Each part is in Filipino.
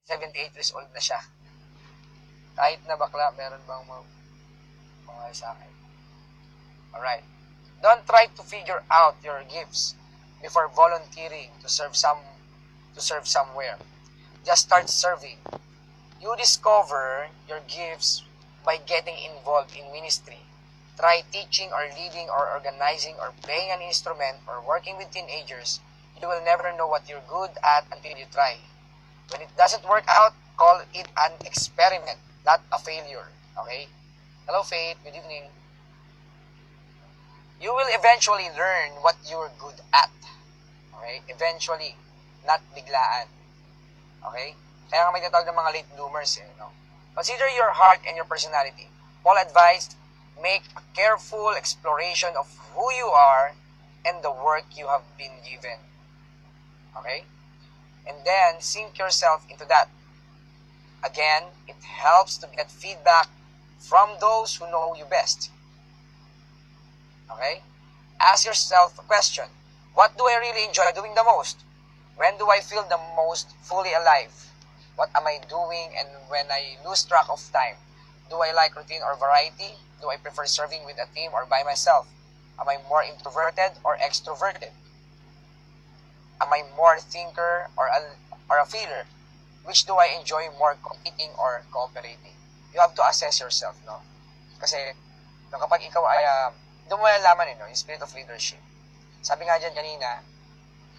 78 years old na siya. Kahit na bakla, meron bang mga sa akin? Alright. Don't try to figure out your gifts before volunteering to serve somewhere. Just start serving. You discover your gifts by getting involved in ministry. Try teaching or leading or organizing or playing an instrument or working with teenagers. You will never know what you're good at until you try. When it doesn't work out, call it an experiment, not a failure. Okay? Hello, Faith. Good evening. You will eventually learn what you're good at. Okay? Eventually. Not biglaan. Okay? Kaya nga may tatawag ng mga late bloomers. No? Consider your heart and your personality. Paul advised, make a careful exploration of who you are and the work you have been given. Okay? And then, sink yourself into that. Again, it helps to get feedback from those who know you best. Okay? Ask yourself a question. What do I really enjoy doing the most? When do I feel the most fully alive? What am I doing and when I lose track of time? Do I like routine or variety? Do I prefer serving with a team or by myself? Am I more introverted or extroverted? Am I more thinker or a feeler? Which do I enjoy more, competing or cooperating? You have to assess yourself, no? Kasi, no, kapag ikaw ay, doon mo malalaman, yung spirit of leadership. Sabi nga dyan kanina,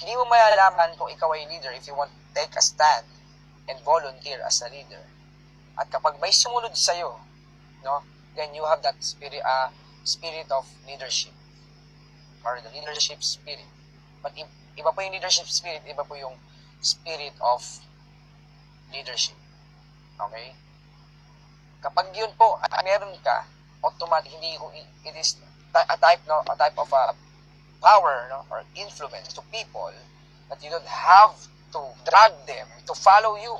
hindi mo malalaman kung ikaw ay leader if you want to take a stand and volunteer as a leader. At kapag may sumunod sa'yo, no, then you have that spirit of leadership or the leadership spirit. But iba po yung leadership spirit, iba po yung spirit of leadership. Okay? Kapag yun po, meron ka, automatic, it is a type of power, no, or influence to people that you don't have to drag them to follow you,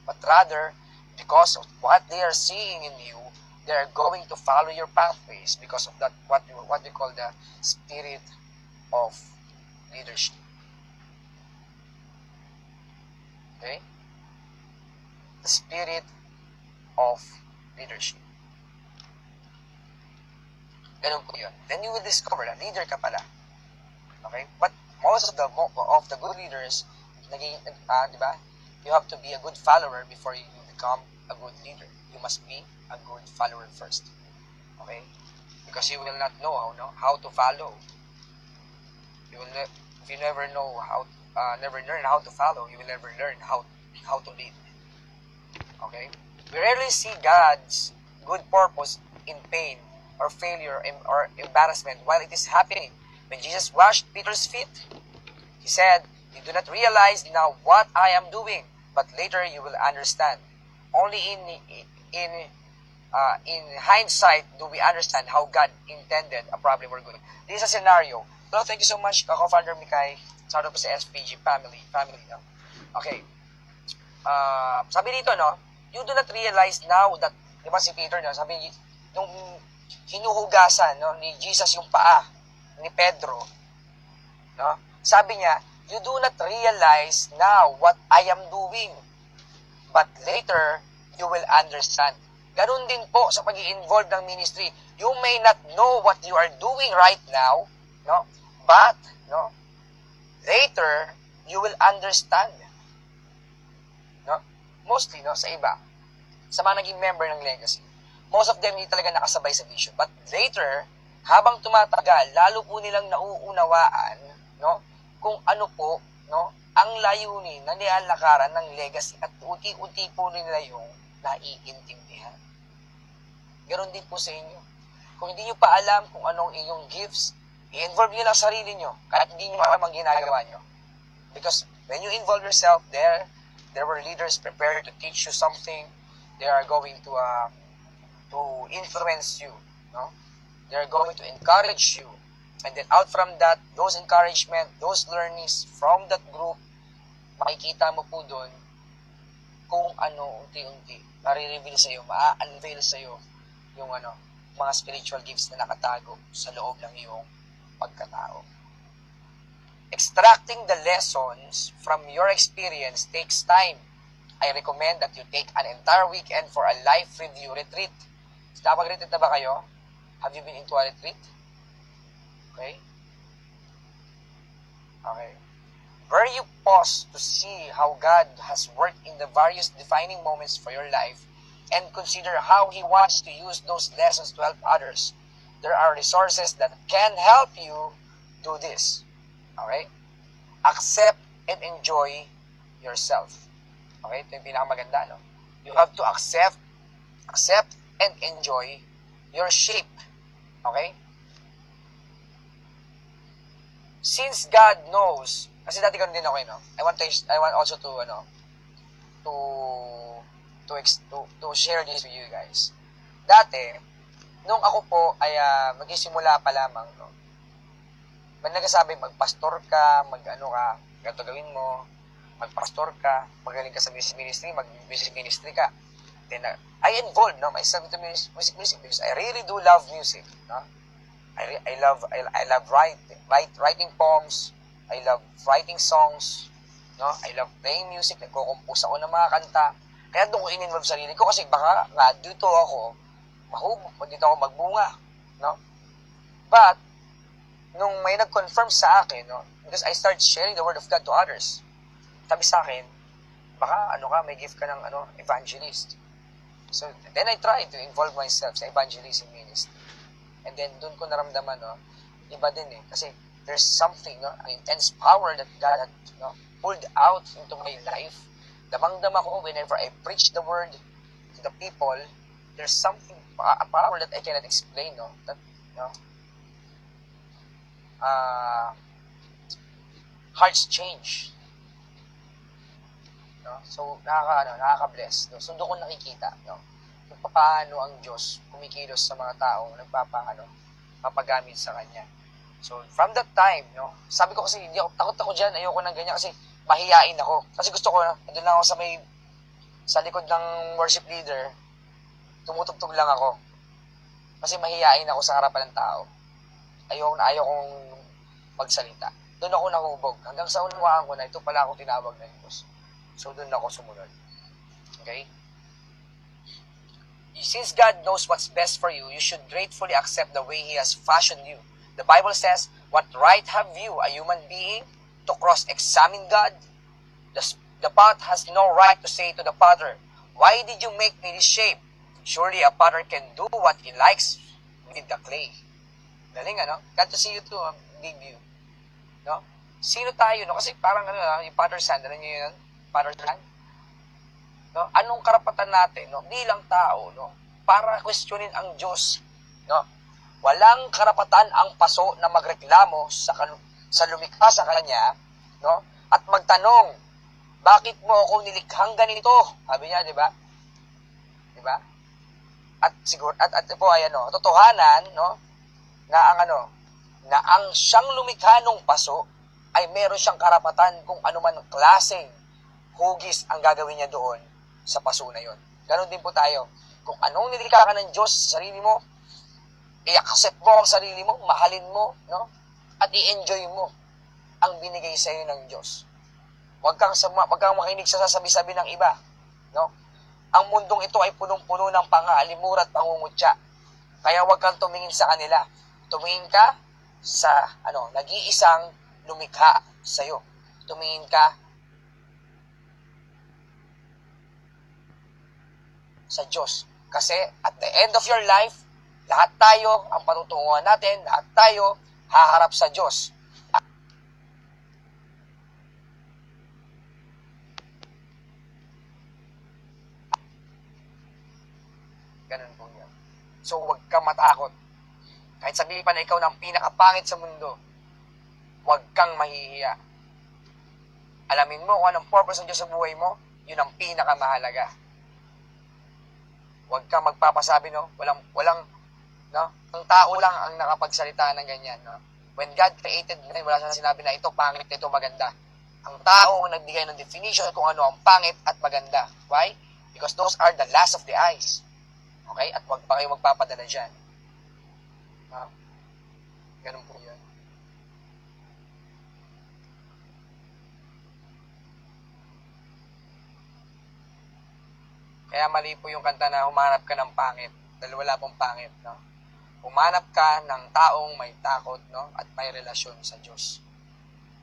but rather, because of what they are seeing in you, they are going to follow your pathways because of that, what we call the spirit of leadership. Okay? The spirit of leadership. Ganun po yun. Then you will discover na leader ka pala. Okay? But most of the good leaders, di ba? You have to be a good follower before you become a good leader. You must be a good follower first. Okay? Because you will not know how to follow. If you never know never learn how to follow, you will never learn how to lead. Okay? We rarely see God's good purpose in pain or failure or embarrassment while it is happening. When Jesus washed Peter's feet, he said, "You do not realize now what I am doing, but later you will understand." Only in hindsight do we understand how God intended a problem or good. This is a scenario. So, thank you so much, co-founder Mikay. Shout out po sa SPG family, no? Okay. Sabi dito, no, you do not realize now that, di ba si Peter, no, sabi, nung hinuhugasan, no, ni Jesus yung paa ni Pedro, no, sabi niya, you do not realize now what I am doing, but later, you will understand. Ganun din po sa pag-i-involve ng ministry. You may not know what you are doing right now, no, but, no, later, you will understand. No? Mostly, no, sa iba, sa mga naging member ng Legacy, most of them hindi talaga nakasabay sa vision. But later, habang tumatagal, lalo po nilang nauunawaan, no, kung ano po, no, ang layunin na nilalakaran ng Legacy at unti-unti po nila yung naiintindihan. Ganon din po sa inyo. Kung hindi nyo pa alam kung anong inyong gifts, i-involve nyo lang sarili nyo kahit hindi nyo alam ang ginagawa nyo. Because when you involve yourself there were leaders prepared to teach you something. They are going to influence you, no? They are going to encourage you. And then out from that, those encouragement, those learnings from that group, makikita mo po doon kung ano unti-unti nare-reveal sa iyo, ma-unveil sa iyo yung mga spiritual gifts na nakatago sa loob ng iyong pagkatao. Extracting the lessons from your experience takes time. I recommend that you take an entire weekend for a life review retreat. Nakapag-retreat na ba kayo? Have you been into a retreat? Okay? Okay. Where you pause to see how God has worked in the various defining moments for your life and consider how He wants to use those lessons to help others. There are resources that can help you do this. Okay? Accept and enjoy yourself. Okay? Ito yung pinakamaganda, no? You have to accept and enjoy your shape. Okay? Since God knows, kasi dati ganun din ako, no? I want also to share this with you guys. Dati, nung ako po ay magsisimula pa lamang, no? May nagsasabi, magpastor ka, mag-ano ka, ganito gawin mo, magpastor ka, magaling ka sa music ministry, mag-music ministry ka. Then, I involved, no, myself into music because I really do love music, no? I love writing poems, I love writing songs, no? I love playing music, nagko-compose ako ng mga kanta. Kaya doon ko in-involve sarili ko kasi baka nga dito ako mahubog, dito ako magbunga, no? But nung may nag-confirm sa akin, no, because I started sharing the word of God to others. Sabi sa akin, baka may gift ka ng evangelist. So then I tried to involve myself sa evangelism ministry. And then doon ko naramdaman, no, iba din kasi there's something, no, an intense power that God had, pulled out into my life. Damang-dama ko whenever I preach the word to the people, there's something, a power that I cannot explain, no, that, hearts change. No? So, nakaka-bless. No? So, doon ko nakikita, no? Kung paano ang Diyos kumikilos sa mga tao, papagamit sa Kanya. So, from that time, no, sabi ko kasi, takot ako dyan, ayoko ng ganyan kasi mahiyain ako. Kasi gusto ko, andun lang ako sa likod ng worship leader, tumutugtog lang ako. Kasi mahiyain ako sa harapan ng tao. Ayokong magsalita. Doon ako nahubog. Hanggang sa unawaan ko na ito pala ako tinawag ng Diyos. So, doon ako sumunod. Okay? Since God knows what's best for you, you should gratefully accept the way He has fashioned you. The Bible says, what right have you, a human being, to cross-examine God? The pot has no right to say to the potter, why did you make me this shape? Surely a potter can do what he likes with the clay. Galing, Glad to see you too, big view. No? Sino tayo, no? Kasi parang, yung potter's hand, alam niyo yun? Potter's hand? No? Anong karapatan natin, no? Bilang tao, no? Para questionin ang Diyos, no? Walang karapatan ang paso na magreklamo sa lumikha sa Kanya, no? At magtanong, bakit mo ako nilikhang ganito? Sabi niya, di ba? Di ba? At siguro, at po ay totohanan, no? Na ang siyang lumikha ng paso ay meron siyang karapatan kung ano man klaseng hugis ang gagawin niya doon sa paso na yon. Ganon din po tayo. Kung anong nilikha ka ng Diyos sa sarili mo, i-accept mo ang sarili mo, mahalin mo, no? At i-enjoy mo ang binigay sa iyo ng Diyos. Huwag kang makinig sa sasabi-sabi ng iba, no? Ang mundong ito ay punong-puno ng pang-aalimura at pangungutya. Kaya huwag kang tumingin sa kanila. Tumingin ka sa nag-iisang lumikha sa iyo. Tumingin ka sa Diyos. Kasi at the end of your life, lahat tayo, ang patutunguhan natin, lahat tayo haharap sa Diyos. Ganun po yan. So, huwag kang matakot. Kahit sabihin pa na ikaw na ang pinakapangit sa mundo, huwag kang mahihiya. Alamin mo kung anong purpose ng Diyos sa buhay mo, yun ang pinakamahalaga. Huwag kang magpapasabi, no? Walang, no? Ang tao lang ang nakapagsalita ng ganyan, no? When God created man, wala siyang sinabi na ito pangit, ito maganda. Ang tao ang nagbigay ng definition kung ano ang pangit at maganda. Why? Because those are the lust of the eyes. Okay? At huwag pa kayo magpapadala dyan. Ganun po yun. Kaya mali po yung kanta na humanap ka ng pangit. Dahil wala pong pangit, no? Humanap ka ng taong may takot, no? At may relasyon sa Diyos.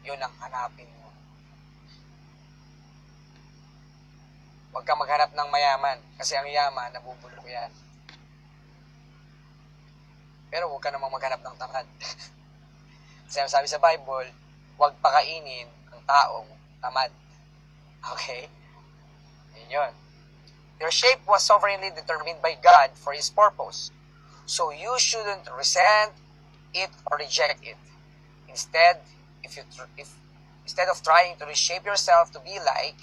Yun ang hanapin mo. Huwag ka maghanap ng mayaman. Kasi ang yaman, nabubulok yan. Pero huwag ka namang maghanap ng tamad. Kasi ang sabi sa Bible, huwag pakainin ang taong tamad. Okay? Yun. Your shape was sovereignly determined by God for His purpose. So you shouldn't resent it or reject it. Instead, instead of trying to reshape yourself to be like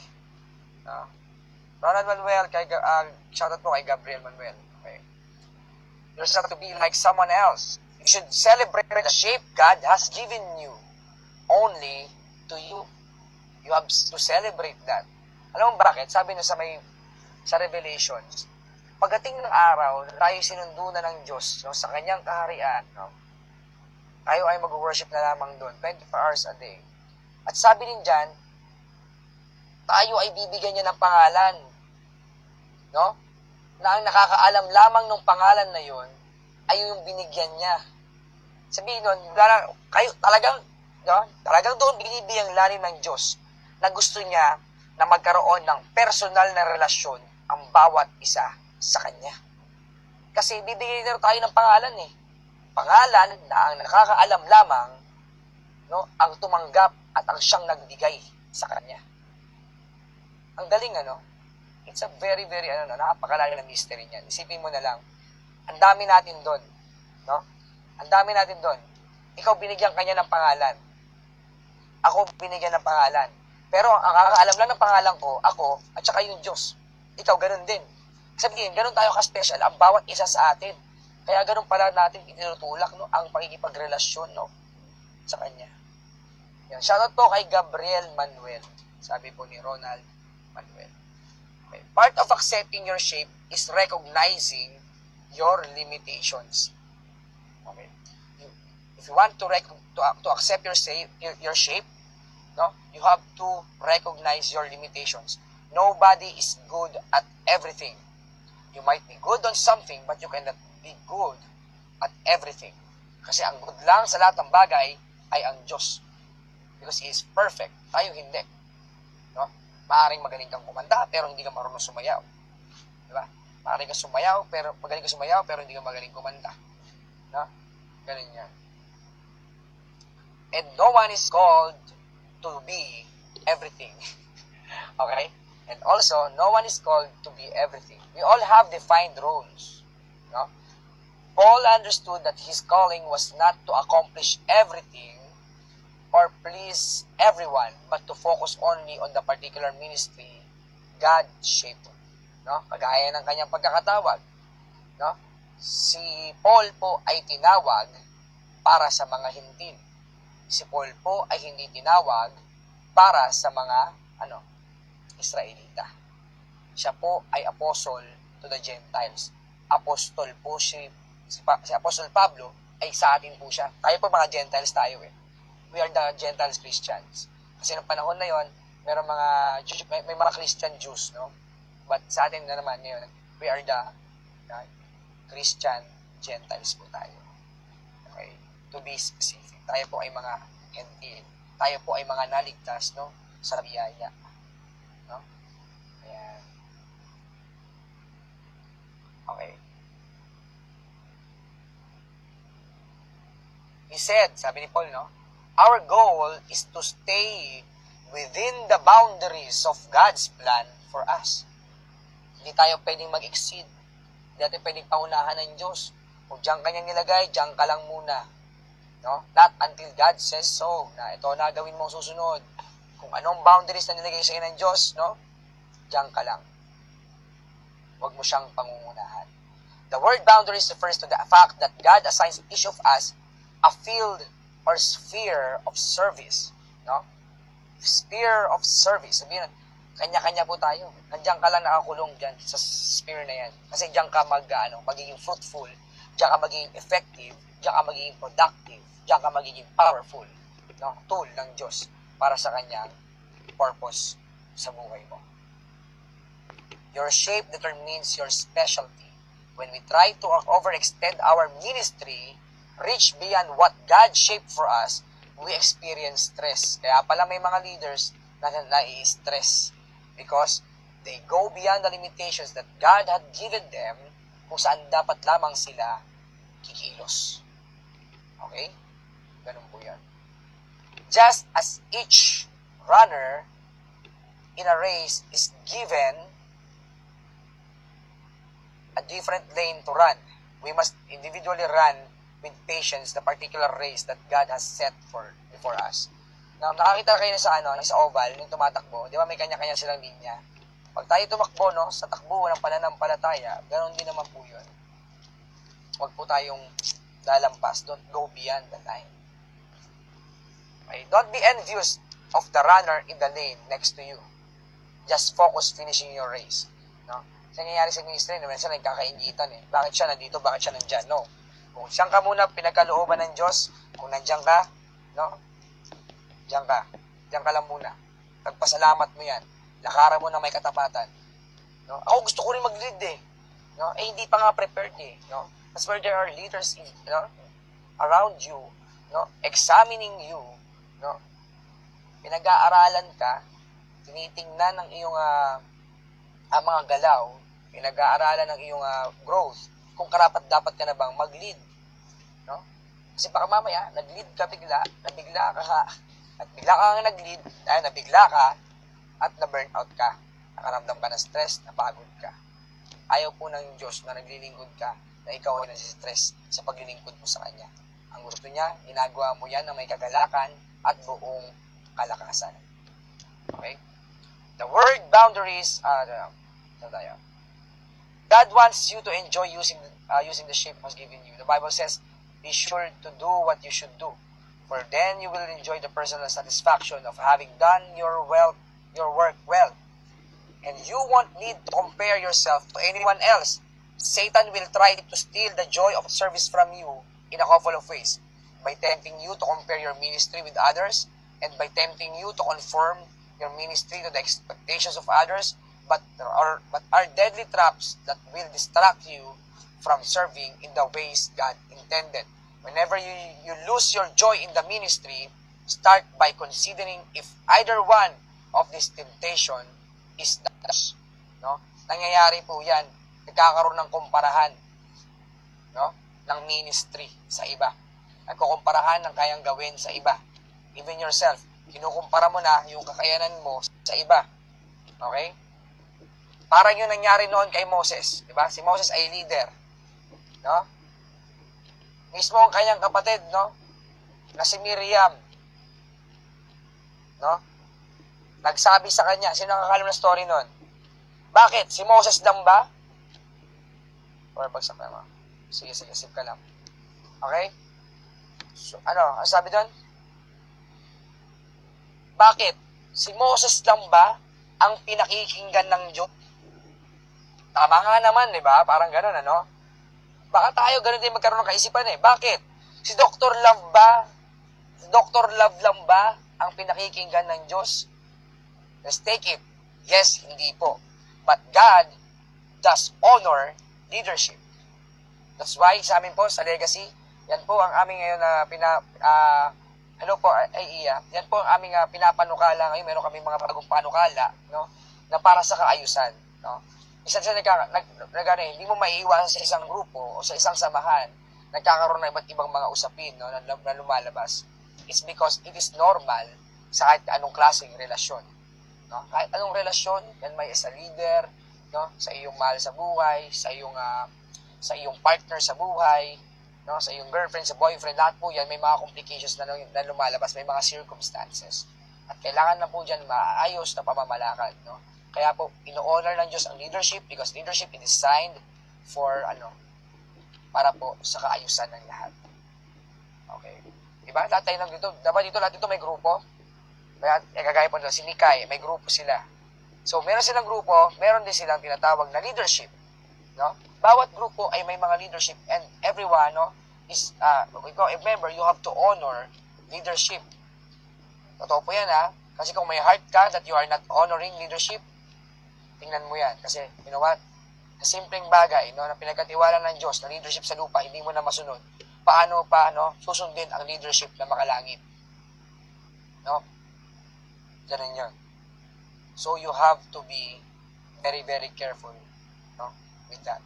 Ronald Manuel, shoutout po kay Gabriel Manuel. Okay. Yourself to be like someone else. You should celebrate the shape God has given you only to you. You have to celebrate that. Alam mo bakit? Sabi na sa Revelations, pagdating ng araw, tayo sinundunan ng Diyos, no, sa kanyang kaharian, no, tayo ay mag-worship na lamang doon, 24 hours a day. At sabi din dyan, tayo ay bibigyan niya ng pangalan, no, na ang nakakaalam lamang ng pangalan na yon ay yung binigyan niya. Sabihin nun, kayo talagang, no, talagang doon binibiyang lalim ng Diyos na gusto niya na magkaroon ng personal na relasyon ang bawat isa sa Kanya. Kasi bibigyan nila tayo ng pangalan eh. Pangalan na ang nakakaalam lamang, no, ang tumanggap at ang siyang nagbigay sa Kanya. Ang galing, ano? It's a very, very, napakalaga na mystery niyan. Isipin mo na lang, ang dami natin doon, no? Ang dami natin doon. Ikaw binigyan kanya ng pangalan. Ako binigyan ng pangalan. Pero ang nakakaalam lang ng pangalan ko, ako, at saka yung Diyos. Ikaw, ganun din. Sabihin, ganun tayo ka-special ang bawat isa sa atin. Kaya ganun pala natin itinutulak, no, ang pagkikipagrelasyon, no, sa Kanya. Yan. Shoutout po kay Gabriel Manuel. Sabi po ni Ronald Manuel. Okay. Part of accepting your shape is recognizing your limitations. Okay. If you want to accept your shape, no, you have to recognize your limitations. Nobody is good at everything. You might be good on something, but you cannot be good at everything. Kasi ang good lang sa lahat ng bagay ay ang Diyos. Because He is perfect. Tayo hindi. No? Maaring magaling kang kumanta, pero hindi ka marunong sumayaw. Diba? Maaring kang sumayaw, pero magaling kang sumayaw, pero hindi ka magaling kumanta. No? Ganun yan. And no one is called to be everything. Okay? And also, no one is called to be everything. We all have defined roles. No? Paul understood that his calling was not to accomplish everything or please everyone, but to focus only on the particular ministry God shaped him. No? Kagaya ng kanyang pagkakatawag. No? Si Paul po ay tinawag para sa mga hintil. Si Paul po ay hindi tinawag para sa mga Israelita. Siya po ay apostle to the Gentiles. Apostol po si Apostol Pablo ay sa atin po siya. Tayo po mga Gentiles tayo eh. We are the Gentiles Christians. Kasi noong panahon na yon, may mga Christian Jews, no? But sa atin na naman ngayon, we are the Christian Gentiles po tayo. Okay? To be specific. Tayo po ay mga hentil. Tayo po ay mga naligtas, no, sa biyaya. No? Ayan. Okay. He said, sabi ni Paul, no, our goal is to stay within the boundaries of God's plan for us. Hindi tayo pwedeng mag-exceed. Hindi natin pwedeng paunahan ng Diyos. Kung diyan ka niya nilagay, diyan ka lang muna. No? Not until God says so, na ito na gawin mong susunod. Kung anong boundaries na nilagay sa ng Diyos, no? Diyan ka lang. Huwag mo siyang pangungunahan. The word boundaries refers to the fact that God assigns each of us a field or sphere of service. No? Sphere of service. Sabihin, kanya-kanya po tayo. Nandiyan ka lang nakakulong dyan sa sphere na yan. Kasi diyan ka magiging fruitful, diyan ka magiging effective, diyan ka magiging productive, diyan ka magiging powerful. No? Tool ng Diyos para sa kanyang purpose sa buhay mo. Your shape determines your specialty. When we try to overextend our ministry, reach beyond what God shaped for us, we experience stress. Kaya pala may mga leaders na nai-stress because they go beyond the limitations that God had given them kung saan dapat lamang sila kikilos. Okay? Ganun po yan. Just as each runner in a race is given a different lane to run, we must individually run with patience the particular race that God has set before us. Now, nakakita kayo sa sa oval, yung tumatakbo, di ba may kanya-kanya silang linya? Pag tayo tumakbo, sa takbo ng pananampalataya, ganoon din naman po yun. Huwag po tayong lalampas. Don't go beyond the line. Okay? Don't be envious of the runner in the lane next to you. Just focus finishing your race. No? Kasi nangyayari sa ministry, minsan nagkakaingitan eh. Bakit siya nandito? Bakit siya nandyan? No. Kung siyang ka muna pinagkalooban ng Diyos, kung nandyan ka, no? Diyan ka lang muna. Pagpasalamat mo yan. Lakaran mo na may katapatan. No? Ako gusto ko rin mag-lead eh. No? Hindi pa nga prepared eh. No? That's where there are leaders around you, no? Examining you, no? Pinag-aaralan ka, tinitingnan ng iyong mga galaw, pinag-aaralan ng iyong growth, kung karapat-dapat ka na bang mag-lead. No? Kasi baka mamaya, nag-lead ka bigla, nabigla ka, at bigla ka nga nag-lead, dahil nabigla ka, at na-burnout ka. Nakaramdam ka ng stress, napagod ka. Ayaw po ng Diyos na naglilingkod ka, na ikaw ay nasi-stress sa paglilingkod mo sa Kanya. Ang gusto niya, ginagawa mo yan na may kagalakan at buong kalakasan. Okay? The word boundaries God wants you to enjoy using the shape He has given you. The Bible says, be sure to do what you should do, for then you will enjoy the personal satisfaction of having done your work well. And you won't need to compare yourself to anyone else. Satan will try to steal the joy of service from you in a couple of ways. By tempting you to compare your ministry with others, and by tempting you to conform your ministry to the expectations of others, but are deadly traps that will distract you from serving in the ways God intended. Whenever you lose your joy in the ministry, start by considering if either one of these temptation is dash. No? Nangyayari po yan, nagkakaroon ng kumparahan, no? Ng ministry sa iba. Nagkukumparahan ng kayang gawin sa iba. Even yourself, kinukumpara mo na yung kakayanan mo sa iba. Okay? Parang yung nangyari noon kay Moses. Diba? Si Moses ay leader. No? Mismo ang kanyang kapatid, no? Na si Miriam. No? Nagsabi sa kanya, sino nakakalam na story noon? Bakit? Si Moses lang ba? Or bagsak na mo. Sige, sip ka lang. Okay? So, ang sabi doon? Bakit? Si Moses lang ba ang pinakikinggan ng Diyos? Tama nga naman, di ba? Parang gano'n, ano? Baka tayo gano'n din magkaroon ng kaisipan eh. Bakit? Si Dr. Love ba? Si Dr. Love lang ba ang pinakikinggan ng Diyos? Let's take it. Yes, hindi po. But God does honor leadership. That's why sa amin po, sa Legacy, yan po ang aming ngayon na hello po, Iya. Yan po ang aming pinapanukala ngayon. Meron kami mga bagong panukala, no? Na para sa kaayusan, no? Isa sa hindi mo maiiwasan sa isang grupo o sa isang samahan, nagkakaroon ng iba't ibang mga usapin, no, na lumalabas. It's because it is normal sa kahit anong klaseng relasyon. No? Kahit anong relasyon, yan may isa leader, no, sa iyong mahal sa buhay, sa iyong partner sa buhay, no, sa iyong girlfriend, sa boyfriend, lahat po yan may mga complications na lumalabas, may mga circumstances. At kailangan na po dyan maayos na pamamalakad, no? Kaya po, ino-honor ng Diyos ang leadership because leadership is designed for, para po sa kaayusan ng lahat. Okay. Diba? Lahat tayo lang dito. Diba dito, lahat dito may grupo? Kagaya po nila, si Mikay, may grupo sila. So, meron silang grupo, meron din silang tinatawag na leadership. No? Bawat grupo ay may mga leadership and everyone, no, is, ikaw, a member, you have to honor leadership. Totoo po yan, ha? Kasi kung may heart ka that you are not honoring leadership, Tingnan mo yan. Kasi, you know what? Sa simpleng bagay, no, na pinagkatiwala ng Diyos, na leadership sa lupa, hindi mo na masunod. Paano pa, no, susundin ang leadership na makalangit? No? Ganun yun. So, you have to be very, very careful, no, with that.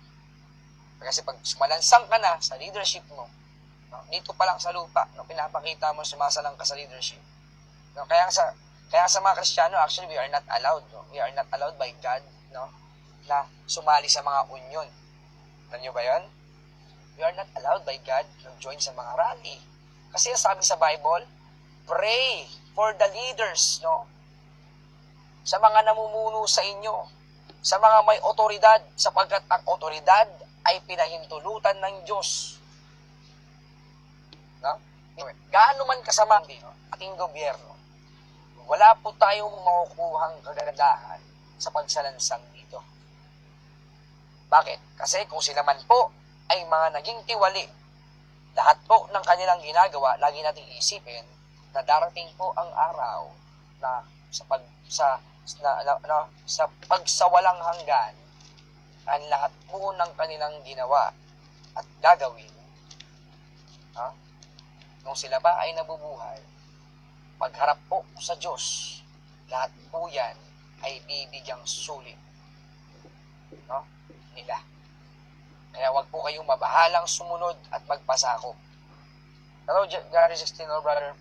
Kasi pag sumalansang ka na sa leadership mo, no, dito pa lang sa lupa, no, pinapakita mo sumasalang ka sa leadership. No, kaya sa mga Kristiyano, actually, we are not allowed. No? We are not allowed by God, no, na sumali sa mga union. Alam nyo ba yun? We are not allowed by God to join sa mga rally. Kasi sabi sa Bible, pray for the leaders, no? Sa mga namumuno sa inyo, sa mga may otoridad, sapagkat ang otoridad ay pinahintulutan ng Diyos. No? Gaano man kasama din, no, ating gobyerno, wala po tayong makukuhang kagandahan sa pagsalansang dito. Bakit? Kasi kung sila man po ay mga naging tiwali, lahat po ng kanilang ginagawa, lagi nating isipin na darating po ang araw na sa pagsawalang hanggan, ang lahat po ng kanilang ginawa at gagawin, nung sila ba ay nabubuhay, pagharap po sa Diyos, lahat po yan ay bibigyang sulit, no, nila. Kaya wag po kayong mabahalang sumunod at magpasakop. Pero Gary 16, no, brother,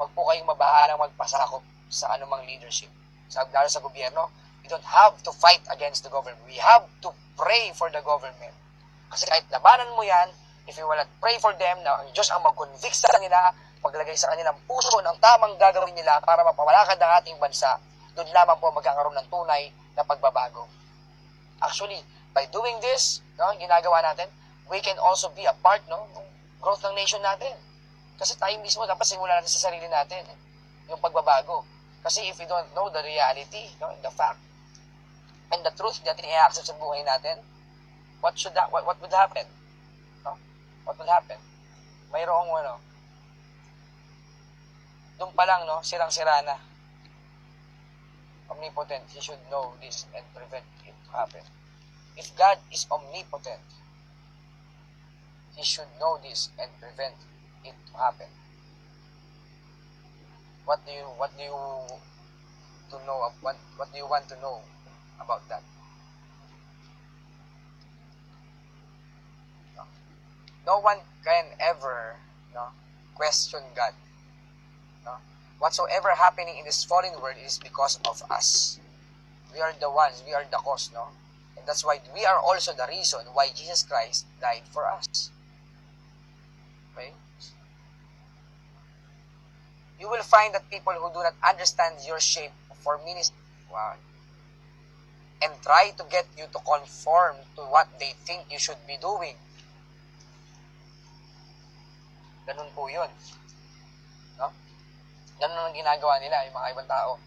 wag po kayong mabahalang magpasakop sa anumang leadership. Dahil sa gobyerno, we don't have to fight against the government. We have to pray for the government. Kasi kahit labanan mo yan, if you will not pray for them, na ang Diyos ang mag-convict sa kanila, paglagay sa kanilang puso ng tamang gagawin nila para mapawalakad ang ating bansa, doon lamang po magkakaroon ng tunay na pagbabago. Actually, by doing this, no, ginagawa natin, we can also be a part, no, ng growth ng nation natin. Kasi tayo mismo, dapat simulan natin sa sarili natin, yung pagbabago. Kasi if we don't know the reality, no, the fact, and the truth natin i-accept sa buhay natin, what would happen? No? What would happen? Mayroong doon pa lang, no, sirang-sira na. Omnipotent, He should know this and prevent it to happen. If God is omnipotent, He should know this and prevent it to happen. What do you want to know about that? No one can ever, no, question God. No? Whatsoever happening in this fallen world is because of us. We are the ones, we are the cause, no? And that's why we are also the reason why Jesus Christ died for us. Okay? You will find that people who do not understand your shape for ministry, wow, and try to get you to conform to what they think you should be doing. Ganun po yun. No? Ganun ang ginagawa nila, yung mga ibang tao.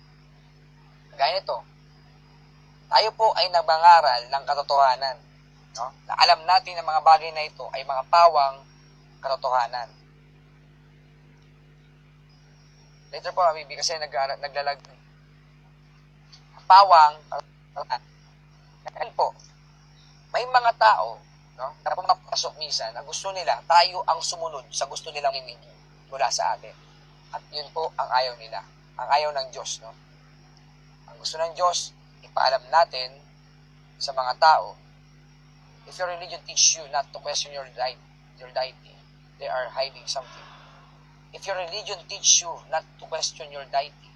Gaya nito, tayo po ay nabangaral ng katotohanan. No? Na alam natin na mga bagay na ito ay mga pawang katotohanan. Later po, maybe kasi naglalag. Pawang, kaya po, may mga tao, no, na pumapasok minsan na gusto nila, tayo ang sumunod sa gusto nilang imigin mula sa atin. At yun po ang ayaw nila. Ang ayaw ng Diyos, no? Ang gusto ng Diyos, ipaalam natin sa mga tao, if your religion teach you not to question your deity, they are hiding something. If your religion teach you not to question your deity,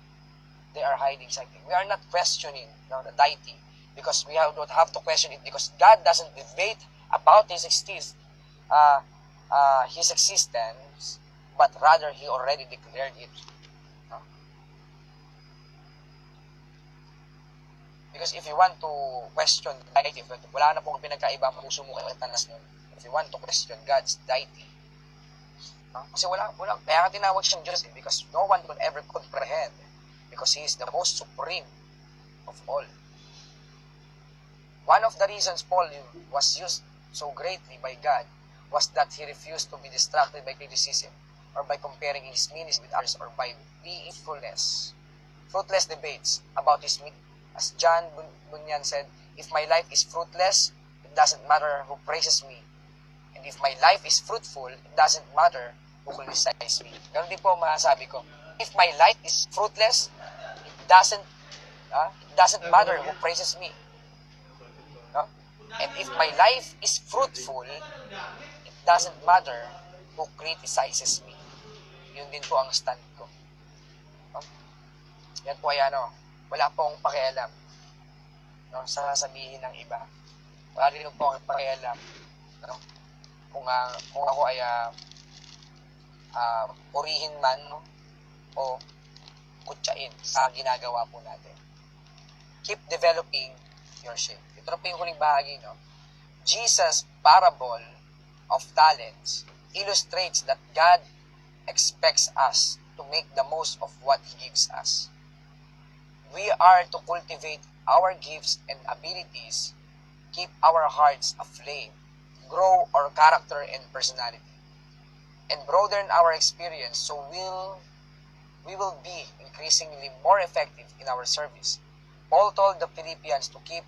they are hiding something. We are not questioning, no, the deity because we don't have to question it because God doesn't debate about His existence, but rather He already declared it. No? Because if you want to question the deity, wala na pong pinagkaiba ang puso mo kay Tanas nun. If you want to question God's deity, kasi wala, kaya nga tinawag siyang Diyos because no one could ever comprehend because He is the most supreme of all. One of the reasons Paul was used so greatly by God was that he refused to be distracted by criticism or by comparing his ministry with others or by being fruitless debates about his As John Bunyan said, if my life is fruitless, it doesn't matter who praises me. And if my life is fruitful, it doesn't matter who criticizes me. Ganun din po masasabi ko. If my life is fruitless, it doesn't matter who praises me. No? And if my life is fruitful, it doesn't matter who criticizes me. Yun din po ang stand ko. No? Yan po ay wala pong pakialam, no, sa sasabihin ng iba. Wala rin po akong pakialam, no, kung ako ay purihin man, no, o kutsain sa ginagawa po natin. Keep developing your shape. Ito na po yung huling bahagi, no? Jesus' parable of talents illustrates that God expects us to make the most of what He gives us. We are to cultivate our gifts and abilities, keep our hearts aflame, grow our character and personality, and broaden our experience so we will be increasingly more effective in our service. Paul told the Philippians to keep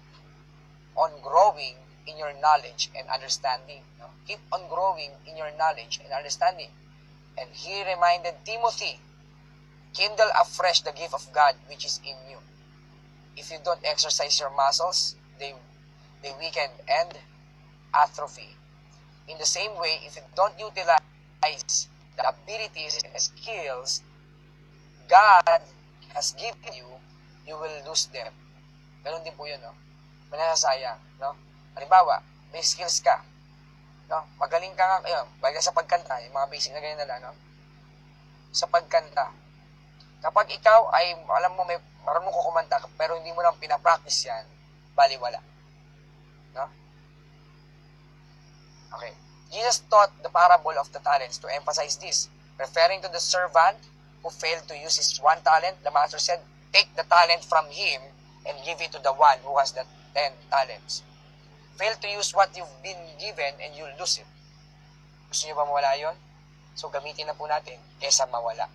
on growing in your knowledge and understanding. No? Keep on growing in your knowledge and understanding. And he reminded Timothy, kindle afresh the gift of God which is in you. If you don't exercise your muscles, they weaken and atrophy. In the same way, if you don't utilize the abilities and skills God has given you, you will lose them. Ganun din po yun, no? Manasasayang, no? Halimbawa, may skills ka, no? Magaling ka nga, bagay sa pagkanta, yung mga basic na ganyan nila, no? Sa pagkanta. Kapag ikaw ay, alam mo, may marunong ko kumanta, pero hindi mo lang pinapractice yan, baliwala. No? Okay. Jesus taught the parable of the talents to emphasize this. Referring to the servant who failed to use his one talent, the master said, take the talent from him and give it to the one who has the 10 talents. Fail to use what you've been given and you'll lose it. Gusto nyo ba mawala yun? So, gamitin na po natin kesa mawala.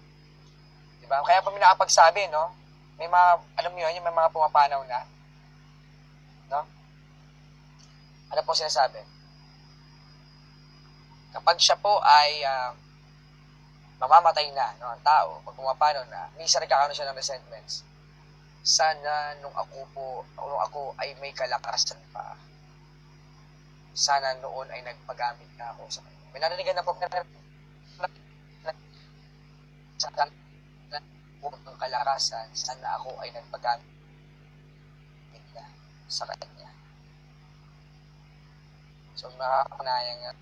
Diba? Kaya pa may nakapagsabi, no? May mga, alam nyo yun, may mga pumapanaw na. No? Ano po sinasabi? Kapag siya po ay mamamatay na, no, ang tao, pag pumapanaw na, minsan nagkakaroon siya ng resentments. Sana nung ako ay may kalakasan pa. Sana noon ay nagpagamit na ako sa kanya. May nananigan na po sa ng kalakasan, sana ako ay nagpagamit na sa kanya. So, makakunayang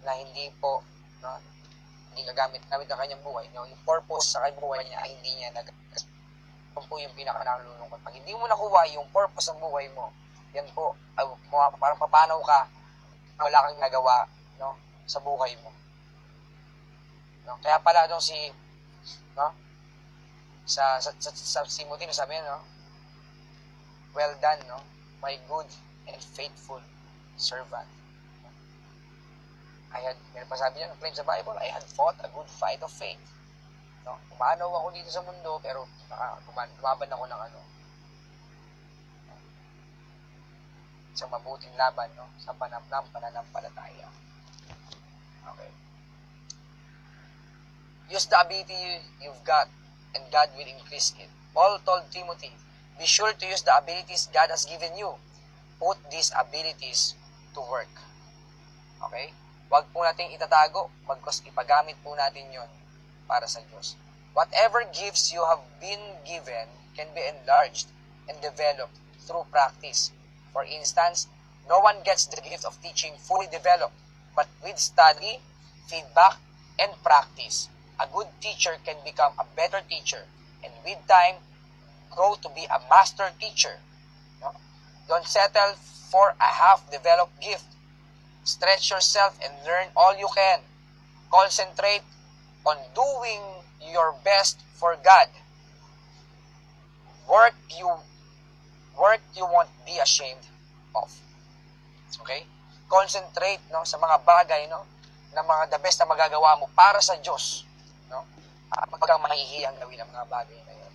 na hindi po, no, hindi gagamit ng kanyang buhay, no, yung purpose sa kanyang buhay niya ay hindi niya nagagamit. Yan po yung pinaka-nalulungkot. Pag hindi mo nakuha yung purpose ng buhay mo, yan po, parang papanaw ka, wala kang nagawa, no, sa buhay mo. No? Kaya pala no, sa Timothy, no, sabi no, well done, no, my good and faithful servant. May pasabi niya, claim sa Bible, I had fought a good fight of faith. No? Umanaw ako dito sa mundo, pero lumaban ako ng sa mabuting laban, no? Sa pananampalataya. Okay. Use the ability you've got, and God will increase it. Paul told Timothy, be sure to use the abilities God has given you. Put these abilities to work. Okay? Huwag po natin itatago, bagkus ipagamit po natin yon para sa Diyos. Whatever gifts you have been given can be enlarged and developed through practice. For instance, no one gets the gift of teaching fully developed, but with study, feedback, and practice, a good teacher can become a better teacher, and with time, grow to be a master teacher. No? Don't settle for a half-developed gift. Stretch yourself and learn all you can. Concentrate on doing your best for God. Work you won't be ashamed of. Okay? Concentrate, no, sa mga bagay, no, na mga the best na magagawa mo para sa Diyos, no? Huwag kang mahihiyang gawin ang mga bagay na yun.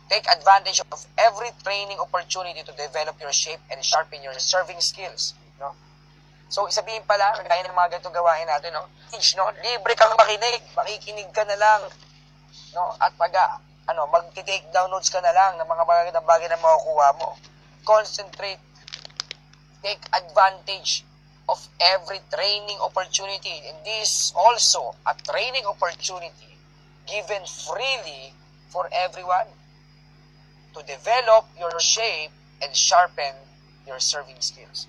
Take advantage of every training opportunity to develop your shape and sharpen your serving skills. No? So, isabihin pala, kagaya ng mga ganito gawain natin, no? Libre kang makikinig ka na lang, no? At mag-take downloads ka na lang ng mga bagay na makukuha mo. Concentrate, take advantage of every training opportunity. And this also a training opportunity given freely for everyone to develop your shape and sharpen your serving skills.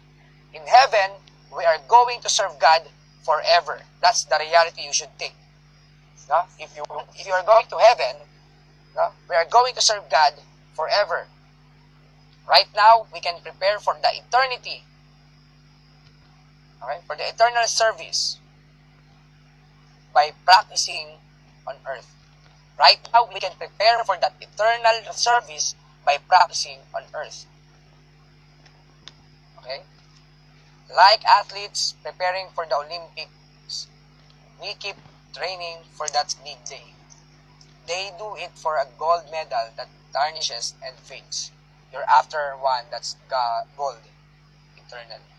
In heaven, we are going to serve God forever. That's the reality you should take. No? If you are going to heaven, no? We are going to serve God forever. Right now, we can prepare for the eternity. Okay? For the eternal service by practicing on earth. Right now, we can prepare for that eternal service by practicing on earth. Okay? Like athletes preparing for the Olympics, we keep training for that big day. They do it for a gold medal that tarnishes and fades. You're after one that's gold eternally.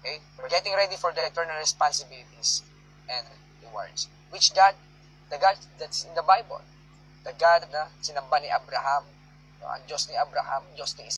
Okay? We're getting ready for the eternal responsibilities and rewards. Which God? The God that's in the Bible. The God na sinamba ni Abraham. Ang Diyos ni Abraham, Diyos ni